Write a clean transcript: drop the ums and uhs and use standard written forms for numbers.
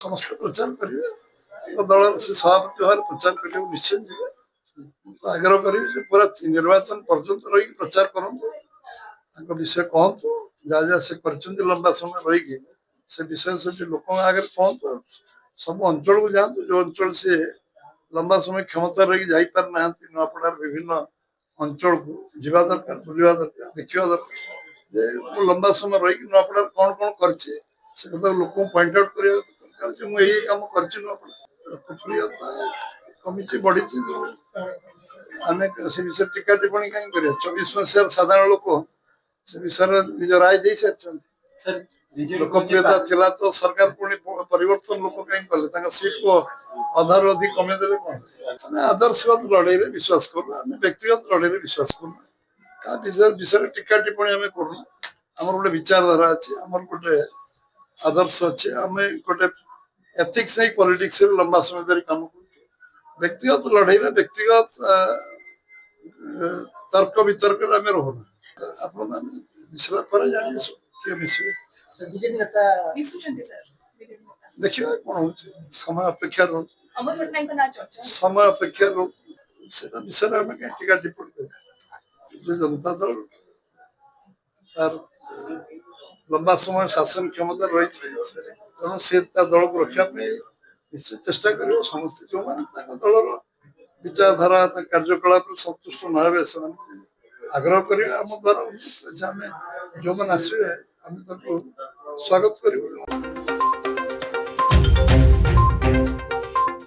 ସମସ୍ତେ ପ୍ରଚାର କରିବେ। ତାଙ୍କ ଦଳର ସେ ସଭାପତି ଭାବରେ ପ୍ରଚାର କରିବାକୁ ନିଶ୍ଚୟ ଯିବେ। ଆଗ୍ରହ କରିବି ଯେ ପୁରା ନିର୍ବାଚନ ପର୍ଯ୍ୟନ୍ତ ରହିକି ପ୍ରଚାର କରନ୍ତୁ, ତାଙ୍କ ବିଷୟ କହନ୍ତୁ, ଯାହା ଯାହା ସେ କରିଛନ୍ତି ଲମ୍ବା ସମୟ ରହିକି ସେ ବିଷୟ ସବୁ ଲୋକଙ୍କ ଆଗରେ କୁହନ୍ତୁ। ସବୁ ଅଞ୍ଚଳକୁ ଯାଆନ୍ତୁ, ଯୋଉ ଅଞ୍ଚଳ ସେ ଲମ୍ବା ସମୟ କ୍ଷମତା ରହିକି ଯାଇପାରିନାହାନ୍ତି। ନୂଆପଡ଼ାର ବିଭିନ୍ନ ଅଞ୍ଚଳକୁ ଯିବା ଦରକାର, ବୁଲିବା ଦରକାର, ଦେଖିବା ଦରକାର ଯେ ମୁଁ ଲମ୍ବା ସମୟ ରହିକି ନୂଆପଡ଼ାରେ କଣ କଣ କରିଛି ସେ କଥା ଲୋକଙ୍କୁ ପଏଣ୍ଟ ଆଉଟ୍ କରିବା ଦରକାର ଯେ ମୁଁ ଏଇ କାମ କରିଛି। ନୂଆପଡ଼ା ଲୋକପ୍ରିୟତା କମିଛି, ବଢିଛି। ଆମେ ସେ ବିଷୟରେ ଟିକା ଟିପ୍ପଣୀ କାହିଁକି କରିବା? 24 ମସିହାର ସାଧାରଣ ଲୋକ ସେ ବିଷୟରେ ନିଜ ରାୟ ଦେଇ ସାରିଛନ୍ତି। ଲୋକପ୍ରିୟତା ଥିଲା ତ ସରକାର ପୁଣି ପରିବର୍ତ୍ତନ ଲୋକ କାହିଁକି କଲେ? ତାଙ୍କ ସିଟ୍କୁ ଅଧାରୁ ଅଧିକ କମେଇଦେଲେ କଣ? ଆମେ ଆଦର୍ଶବାଦ ଲଢେଇରେ ବିଶ୍ୱାସ କରୁ, ଆମେ ବ୍ୟକ୍ତିଗତ ଲଢେଇରେ ବିଶ୍ୱାସ କରୁନା। କାହା ବିଷୟରେ ଟିକା ଟିପ୍ପଣୀ ଆମେ କରୁନା। ଆମର ଗୋଟେ ବିଚାରଧାରା ଅଛି, ଆମର ଗୋଟେ ଆଦର୍ଶ ଅଛି। ଆମେ ଗୋଟେ ଏଥିକ୍ସ ନେଇ ପଲିଟିକ୍ସରେ ଲମ୍ବା ସମୟ ଧରି କାମ କରୁଛୁ। ବ୍ୟକ୍ତିଗତ ଲଢେଇରେ ବ୍ୟକ୍ତିଗତ ତର୍କ ବିତର୍କରେ ଆମେ ରହୁନା। ଆପଣମାନେ ମିଶିଲା ପରେ ଜାଣିବେ କିଏ ମିଶିବେ। ଦେଖିବା କଣ ହଉଛି, ସମୟ ଅପେକ୍ଷା ରହୁଛି। ସମୟ ଅପେକ୍ଷା ରହୁଛି, ସେଟା ବିଷୟରେ ଆମେ କାହିଁ ଟିକା ଟିପ୍ପଣୀ କରିବା? ବିଜୁ ଜନତା ଦଳ ତାର ଲମ୍ବା ସମୟ ଶାସନ କ୍ଷମତା ରହିଛି, ତେଣୁ ସେ ତା ଦଳକୁ ରଖିବା ପାଇଁ ନିଶ୍ଚିତ ଚେଷ୍ଟା କରିବ। ସମସ୍ତେ ଯୋଉମାନେ ତାଙ୍କ ଦଳର ବିଚାରଧାରା କାର୍ଯ୍ୟକଳାପରେ ସନ୍ତୁଷ୍ଟ ନ ହେବେ ସେମାନେ ଆଗ୍ରହ କରିବେ। ଆମ ଦ୍ୱାରା ଆମେ ଯୋଉମାନେ ଆସିବେ ଆମେ ତାଙ୍କୁ ସ୍ୱାଗତ କରିବୁ।